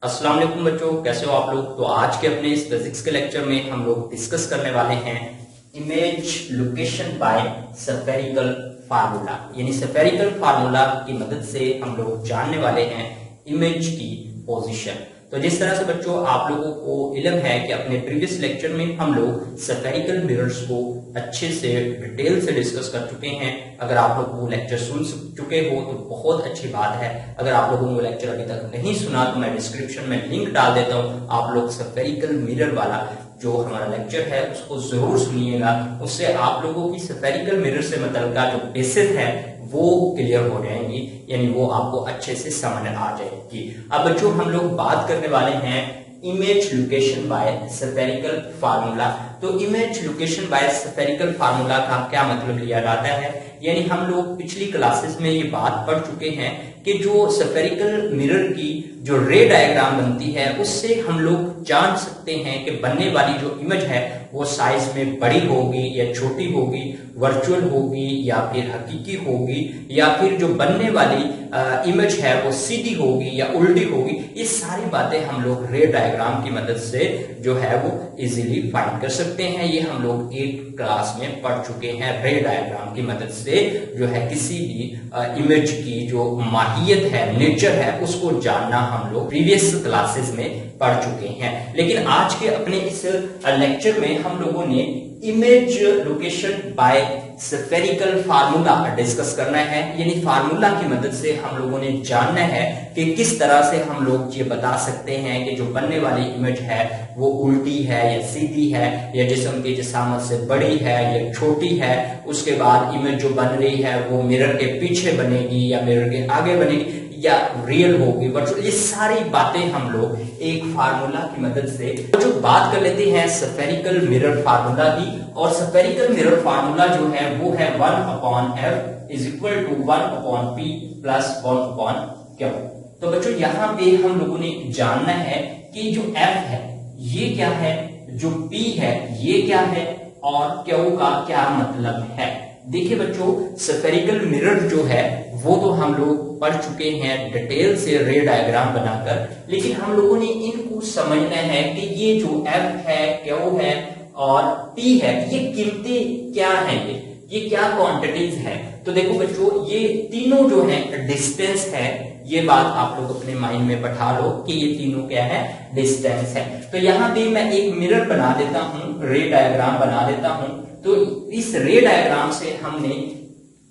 अस्सलाम वालेकुम बच्चों, कैसे हो आप लोग। तो आज के अपने इस फिजिक्स के लेक्चर में हम लोग डिस्कस करने वाले हैं image location by spherical formula. यानी स्फेरिकल फार्मूला की मदद से हम लोग जानने वाले हैं इमेज की पोजीशन। तो जिस तरह से बच्चों आप लोगों को इल्म है कि अपने प्रीवियस लेक्चर में हम लोग स्फेरिकल मिरर्स को अच्छे से डिटेल से डिस्कस कर चुके हैं। अगर आप लोग वो लेक्चर सुन चुके हो तो बहुत अच्छी बात है। अगर आप लोगों ने वो लेक्चर अभी तक नहीं सुना तो मैं डिस्क्रिप्शन में लिंक डाल देता हूं, आप लोग स्फेरिकल मिरर वाला जो हमारा लेक्चर है उसको जरूर सुनिएगा। उससे आप लोगों की स्फेरिकल मिरर से मतलब का जो बेसिक है वो क्लियर हो जाएंगी, यानी वो आपको अच्छे से समझ आ जाएगी। अब बच्चों हम लोग बात करने वाले हैं image location by spherical formula. तो image location by spherical formula का क्या मतलब लिया जाता है, यानी हम लोग पिछली क्लासेस में ये बात पढ़ चुके हैं कि जो स्फेरिकल मिरर की जो रे डायग्राम बनती है उससे हम लोग जान सकते हैं कि बनने वाली जो इमेज है वो साइज में बड़ी होगी या छोटी होगी, वर्चुअल होगी या फिर हकीकी होगी, या फिर जो बनने वाली इमेज है वो सीधी होगी या उल्टी होगी। ये सारी बातें हम लोग रे डायग्राम की मदद से जो है वो इजीली फाइंड कर सकते हैं। ये हम लोग 8 क्लास में पढ़ चुके हैं। रे डायग्राम की मदद से जो है किसी भी इमेज की जो माहियत है, नेचर है, उसको जानना हम लोग प्रीवियस क्लासेस में पढ़ चुके हैं। लेकिन आज के अपने इस लेक्चर में हम लोगों ने image location by spherical formula discuss करना है। यानी फार्मूला की मदद से हम लोगों ने जानना है कि किस तरह से हम लोग ये बता सकते हैं कि जो बनने वाली इमेज है वो उल्टी है या सीधी है, या जिस्म की जिसामत से बड़ी है या छोटी है। उसके बाद इमेज जो बन रही है वो मिरर के पीछे बनेगी या मिरर के आगे बनेगी या रियल होगी, वर्चुअल। ये सारी बातें हम लोग एक फार्मूला की मदद से जो बात कर लेते हैं स्फेरिकल मिरर फार्मूला की। और स्फेरिकल मिरर फार्मूला जो है वो है 1/f is equal to 1/p plus 1/q। तो बच्चों यहाँ पे हम लोगों ने जानना है कि जो f है ये क्या है, जो p है ये क्या है, और q का क्या मतलब है। देखिए बच्चों स्फेरिकल मिरर जो है वो तो हम लोग पढ़ चुके हैं डिटेल से रे डायग्राम बनाकर, लेकिन हम लोगों ने इनको समझना है कि ये जो f है, q है और p है, ये कीमतें क्या है, ये क्या क्वांटिटीज है। तो देखो बच्चों ये तीनों जो है डिस्टेंस है, ये बात आप लोग अपने माइंड में बैठा लो कि ये तीनों क्या है, डिस्टेंस है। तो यहाँ पे मैं एक मिरर बना देता हूं, रे डायग्राम बना देता हूं। तो इस रे डायग्राम से हमने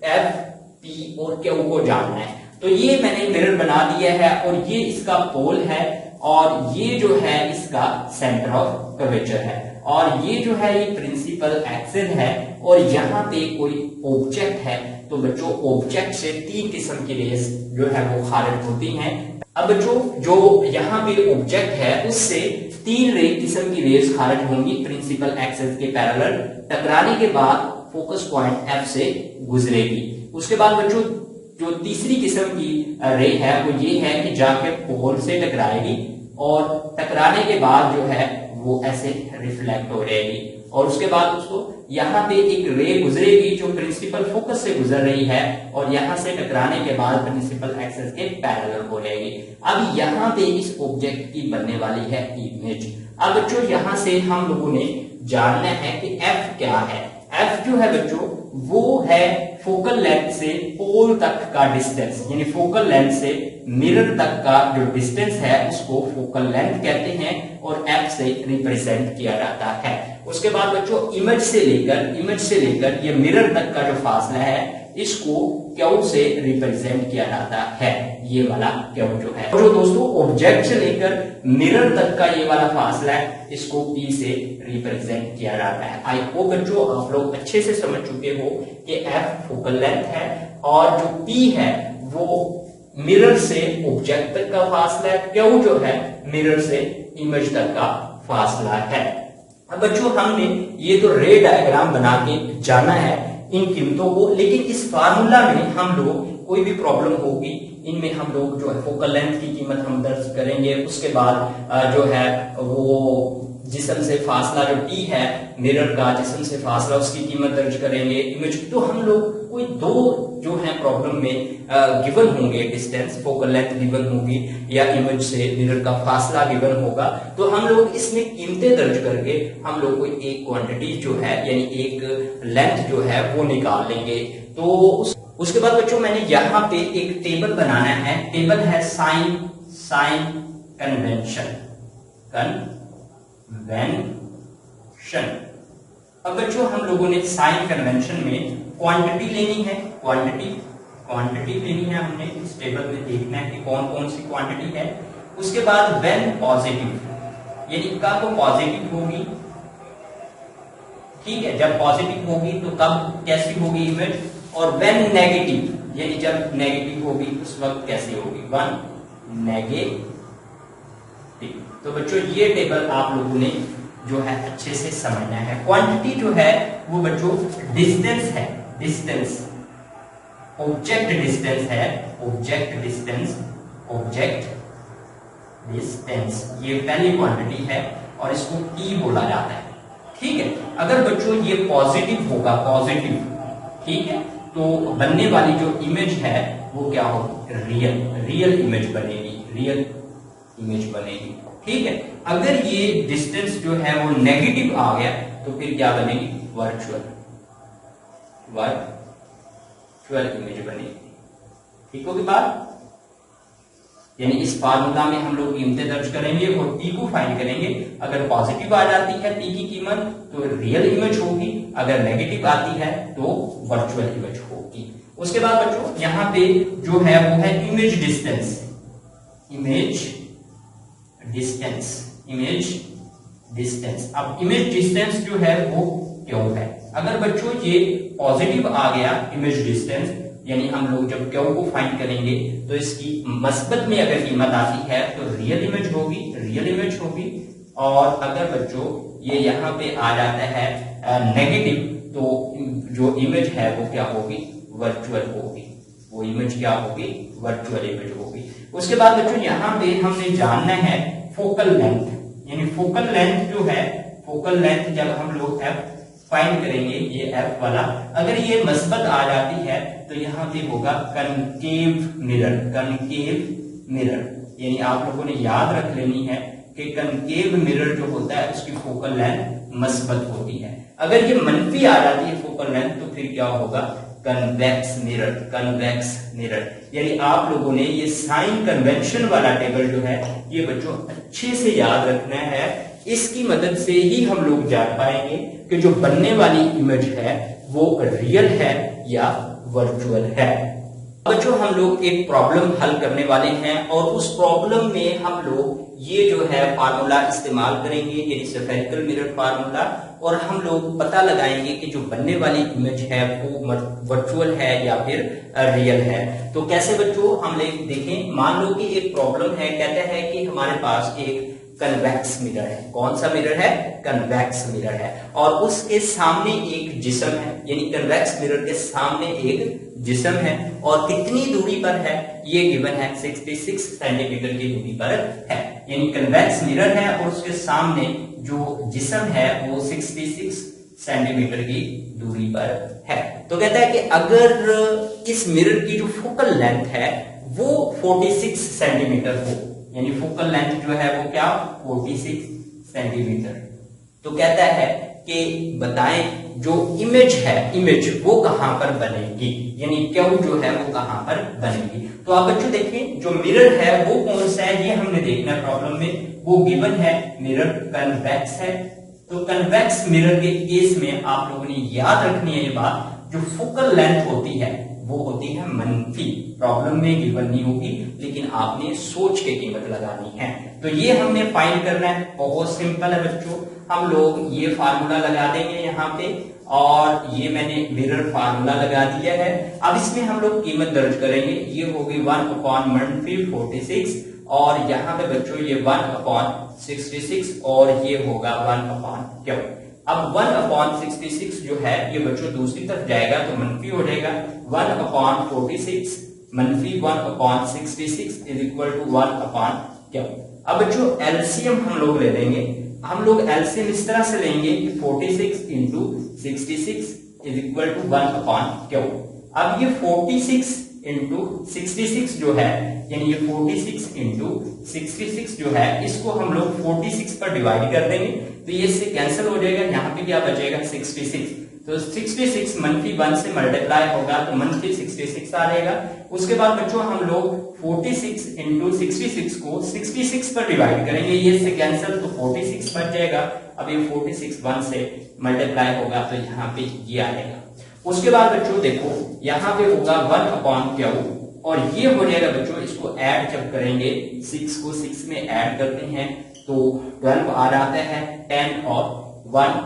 f, p और q को जानना है। तो ये मैंने मिरर बना दिया है और ये इसका पोल है और ये जो है इसका सेंटर ऑफ कर्वेचर है, और ये जो है ये प्रिंसिपल एक्सिस है, और यहाँ पे कोई ऑब्जेक्ट है। तो बच्चों ऑब्जेक्ट से 3 किस्म की रेस जो है वो खारिज होती हैं। अब बच्चों जो यहाँ पे ऑब्जेक्ट है उससे 3 किस्म की रेस खारिज होंगी प्रिंसिपल एक्सिस के पैरेलल। टकराने के बाद फोकस पॉइंट F से गुजरेगी। उसके बाद बच्चों जो तीसरी किस्म की रे है वो ये है कि जाके पोल से टकराएगी और टकराने के बाद जो है वो ऐसे रिफ्लेक्ट हो जाएगी, और उसके बाद उसको यहाँ पे एक रे गुजरेगी जो प्रिंसिपल फोकस से गुजर रही है, और यहाँ से टकराने के बाद प्रिंसिपल एक्सिस के पैरेलल हो जाएगी। अब यहाँ पे इस ऑब्जेक्ट की बनने वाली है इमेज। अब बच्चों यहाँ से हम लोगों ने जानना है कि f क्या है। f जो है बच्चों वो है फोकल लेंथ से पोल तक का डिस्टेंस, यानी फोकल लेंथ से मिरर तक का जो डिस्टेंस है उसको फोकल लेंथ कहते हैं और f से रिप्रेजेंट किया जाता है। उसके बाद बच्चों इमेज से लेकर ये मिरर तक का जो फासला है इसको q से रिप्रेजेंट किया जाता है। ये वाला q जो है, जो दोस्तों ऑब्जेक्ट से लेकर मिरर तक का ये वाला फासला है इसको p से रिप्रेजेंट किया जाता है। आई होप बच्चों आप लोग अच्छे से समझ चुके हो कि f फोकल लेंथ है और जो p है वो मिरर से ऑब्जेक्ट तक का फासला है, q जो है मिरर से इमेज तक का फासला है। अब बच्चों हमने ये तो रे डायग्राम बना के जाना है इन कीमतों को, लेकिन इस फार्मूला में हम लोग कोई भी प्रॉब्लम होगी इनमें हम लोग जो है फोकल लेंथ की कीमत हम दर्ज करेंगे। उसके बाद जो है वो जिस्म से फासला जो t है मिरर का जिस्म से फासला उसकी कीमत दर्ज करेंगे। इमेज तो हम लोग कोई दो जो है प्रॉब्लम में गिवन होंगे, डिस्टेंस फोकल लेंथ गिवन होगी या इमेज से मिरर का फासला गिवन होगा, तो हम लोग इसमें कीमतें दर्ज करके हम लोग को एक क्वांटिटी जो है यानी एक लेंथ जो है वो निकाल लेंगे। तो उसके बाद बच्चों मैंने यहाँ पे एक टेबल बनाना है। टेबल है साइन कन्वेंशन। अब बच्चों हम लोगों ने साइन कन्वेंशन में क्वांटिटी लेनी है, क्वांटिटी लेनी है हमने। इस टेबल में देखना है कि कौन कौन सी क्वांटिटी है। उसके बाद व्हेन पॉजिटिव यानी कब पॉजिटिव होगी, ठीक है, जब पॉजिटिव होगी तो कब कैसी होगी इमेज, और व्हेन नेगेटिव यानी जब नेगेटिव होगी उस वक्त कैसी होगी, वन नेगेटिव। तो बच्चों ये टेबल आप लोगों ने जो है अच्छे से समझना है। क्वांटिटी जो है वो बच्चों डिस्टेंस है, डिस्टेंस ऑब्जेक्ट डिस्टेंस है, ऑब्जेक्ट डिस्टेंस ये पहली क्वांटिटी है और इसको टी बोला जाता है, ठीक है। अगर बच्चों ये पॉजिटिव होगा, पॉजिटिव, ठीक है, तो बनने वाली जो इमेज है वो क्या होगी, रियल इमेज बनेगी, ठीक है। अगर ये डिस्टेंस जो है वो नेगेटिव आ गया तो फिर क्या बनेगी, वर्चुअल इमेज बनेगी, ठीक होगी बात। यानी इस फार्मूला में हम लोग कीमतें दर्ज करेंगे और टी को फाइंड करेंगे। अगर पॉजिटिव आ जाती है टी की कीमत तो रियल इमेज होगी, अगर नेगेटिव आती है तो वर्चुअल इमेज होगी। उसके बाद बच्चों यहाँ पे जो है वो है इमेज डिस्टेंस। अब इमेज डिस्टेंस जो है वो क्यों है। अगर बच्चों ये पॉजिटिव आ गया इमेज डिस्टेंस, यानी हम लोग जब क्यू को फाइंड करेंगे तो इसकी मस्बत में अगर कीमत आती है तो रियल इमेज होगी, और अगर बच्चों ये यहाँ पे आ जाता है नेगेटिव तो जो इमेज है वो क्या होगी, वर्चुअल होगी, वो इमेज क्या होगी, वर्चुअल इमेज होगी। उसके बाद बच्चों यहाँ पे हमने जानना है फोकल लेंथ, यानी फोकल लेंथ जो है, फोकल लेंथ जब हम लोग एफ फाइंड करेंगे, ये एफ वाला अगर ये मस्बत आ जाती है तो यहाँ पे होगा कनकेव मिरर, यानी आप लोगों ने याद रख लेनी है कि कनकेव मिरर जो होता है उसकी फोकल लेंथ मस्बत होती है। अगर ये मनफी आ जाती है फोकल लेंथ तो फिर क्या होगा, कन्वेक्स मिरर। यानी आप लोगों ने ये साइन कन्वेंशन वाला टेबल जो है ये बच्चों अच्छे से याद रखना है। इसकी मदद से ही हम लोग जान पाएंगे कि जो बनने वाली इमेज है वो रियल है या वर्चुअल है। बच्चों हम लोग एक प्रॉब्लम हल करने वाले हैं और उस प्रॉब्लम में हम लोग ये जो है फार्मूला इस्तेमाल करेंगे, यानी स्फेरिकल मिरर फार्मूला, और हम लोग पता लगाएंगे कि जो बनने वाली इमेज है वो वर्चुअल है या फिर रियल है। तो कैसे बच्चों, हम लोग देखें, मान लो कि एक प्रॉब्लम है, कहते हैं कि हमारे पास एक कन्वेक्स मिरर है। कौन सा मिरर है, कन्वेक्स मिरर है, और उसके सामने एक जिस्म है, यानी कन्वेक्स मिरर के सामने एक जिस्म है, और कितनी दूरी पर है ये गिवन है, 66 सेंटीमीटर की दूरी पर है। यानी कन्वेक्स मिरर है और उसके सामने जो जिस्म है वो 66 सेंटीमीटर की दूरी पर है। तो कहता है कि अगर इस मिरर की जो फोकल लेंथ है वो 46 सेंटीमीटर हो, यानी फोकल लेंथ जो है वो क्या, 46 सेंटीमीटर, तो कहता है कि बताएं जो इमेज है, इमेज वो कहां पर बनेगी, यानी क्यू जो है वो कहां पर बनेगी। तो आप बच्चों देखें जो मिरर है वो कौन सा है, ये हमने देखना प्रॉब्लम में। वो गिवन है मिरर कन्वेक्स है। तो कन्वेक्स मिरर के केस में आप लोगों ने याद रखनी है ये बात, जो फोकल लेंथ होती है वो होती है मनफी। प्रॉब्लम में गिवन नहीं होगी, लेकिन आपने सोच के कीमत लगानी है। तो ये हमने फाइंड करना है, बहुत सिंपल है बच्चों। हम लोग ये फार्मूला लगा देंगे यहाँ पे, और ये मैंने मिरर फार्मूला लगा दिया है। अब इसमें हम लोग कीमत दर्ज करेंगे, ये होगी 1/46, और यहाँ पे बच्चों ये 1/66 और ये होगा 1/Q। अब 1/66 जो है ये बच्चों दूसरी तरफ जाएगा तो मनफी हो जाएगा, 1/46 मनफी 1/66 इज इक्वल टू 1/Q। अब बच्चों एलसीएम हम लोग ले लेंगे। हम लोग एलसीएम इस तरह से लेंगे कि 46 into 66 is equal to 1/Q। अब ये 46 इंटू 66 जो है, यानी ये 46 इंटू 66 जो है, इसको हम लोग 46 पर डिवाइड कर देंगे तो ये इससे कैंसिल हो जाएगा। यहाँ पे क्या बचेगा 66, तो 66 -1 से मल्टीप्लाई होगा तो -66 आ जाएगा। उसके बाद बच्चों हम लोग 46 इंटू 66 को 66 पर डिवाइड करेंगे, ये इससे कैंसिल तो 46 बच जाएगा। अब ये 46 1 से मल्टीप्लाई होगा तो यहाँ पे ये आएगा। उसके बाद बच्चों देखो यहाँ पे होगा 1/q और ये हो जाएगा बच्चों, इसको ऐड जब करेंगे 6 को 6 में ऐड करते हैं तो 12 आ जाता है, 10 और 1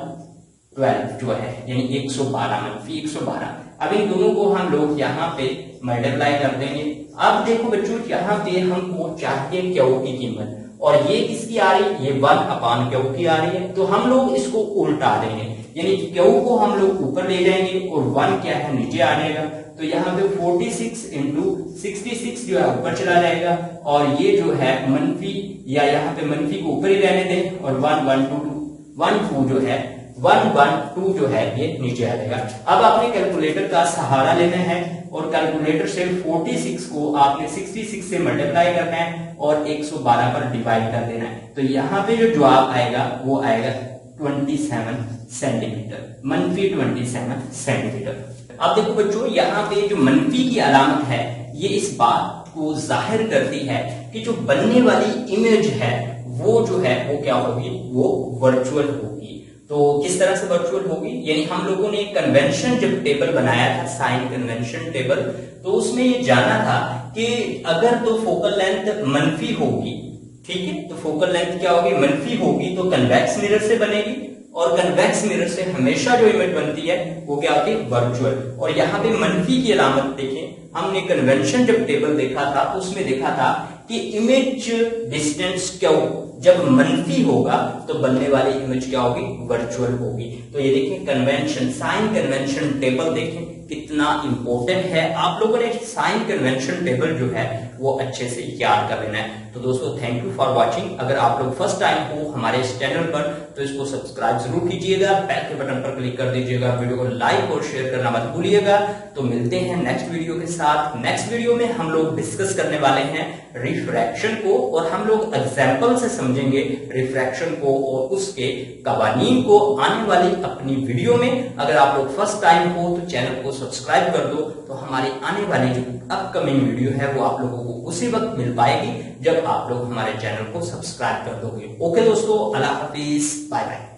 12 जो है, यानी 112 -112। अब इन दोनों को हम लोग यहाँ पे मल्टीप्लाई कर देंगे। अब देखो बच्चों यहाँ पे हमको चाहिए क्यू की कीमत, और ये किसकी आ रही है, ये 1/q की आ रही है, तो हम लोग इसको उल्टा देंगे, यानी क्यू को हम लोग ऊपर ले जाएंगे और 1 क्या है नीचे आ जाएगा। तो यहाँ पे 46 इंटू 66 जो है ऊपर चला जाएगा और ये जो है मनफी, या यहाँ पे मनफी को ऊपर ही रहने दें और 1 1 2 1 2 जो है 1 1 2 जो है ये नीचे आ जाएगा। अब आपने कैलकुलेटर का सहारा लेना है और कैलकुलेटर से 46 को आपने 66 से मल्टीप्लाई करना है और 112 पर डिवाइड कर देना है। तो यहाँ पे जो जवाब आएगा वो आएगा 27 सेंटीमीटर, -27 सेंटीमीटर। अब देखो बच्चों यहाँ पे जो मनफी की अलामत है ये इस बात को जाहिर करती है कि जो बनने वाली इमेज है वो जो है वो क्या होगी, वो वर्चुअल होगी। तो किस तरह से वर्चुअल होगी, यानी हम लोगों ने एक कन्वेंशन जब टेबल बनाया था, साइन कन्वेंशन टेबल, तो उसमें ये जाना था कि अगर तो फोकल लेंथ मनफी होगी, ठीक है, तो फोकल लेंथ क्या होगी, मनफी होगी, तो कन्वेक्स मिरर से बनेगी और कन्वेक्स मिरर से हमेशा जो इमेज बनती है वो क्या होती है, वर्चुअल। और यहाँ पे मनफी की अलामत देखें, हमने कन्वेंशन जब टेबल देखा था उसमें देखा था कि इमेज डिस्टेंस क्यू जब मनफी होगा तो बनने वाली इमेज क्या होगी, वर्चुअल होगी। तो ये देखें कन्वेंशन, साइन कन्वेंशन टेबल देखें कितना इंपॉर्टेंट है। आप लोगों ने साइन कन्वेंशन टेबल जो है वो अच्छे से याद कर लेना है। तो दोस्तों थैंक यू फॉर वाचिंग। अगर आप लोग फर्स्ट टाइम हो हमारे इस चैनल पर तो इसको सब्सक्राइब जरूर कीजिएगा, बेल के बटन पर क्लिक कर दीजिएगा, वीडियो को लाइक और शेयर करना मत भूलिएगा। तो मिलते हैं नेक्स्ट वीडियो के साथ। नेक्स्ट वीडियो में हम लोग डिस्कस करने वाले हैं रिफ्रैक्शन को और हम लोग एग्जाम्पल से समझेंगे रिफ्रैक्शन को और उसके कवानीन को आने वाली अपनी वीडियो में। अगर आप लोग फर्स्ट टाइम हो तो चैनल को सब्सक्राइब कर दो, तो हमारी आने वाली जो अपकमिंग वीडियो है वो आप लोगों को उसी वक्त मिल पाएगी जब आप लोग हमारे चैनल को सब्सक्राइब कर दोगे। ओके दोस्तों, अल्लाह हाफिज, बाय बाय।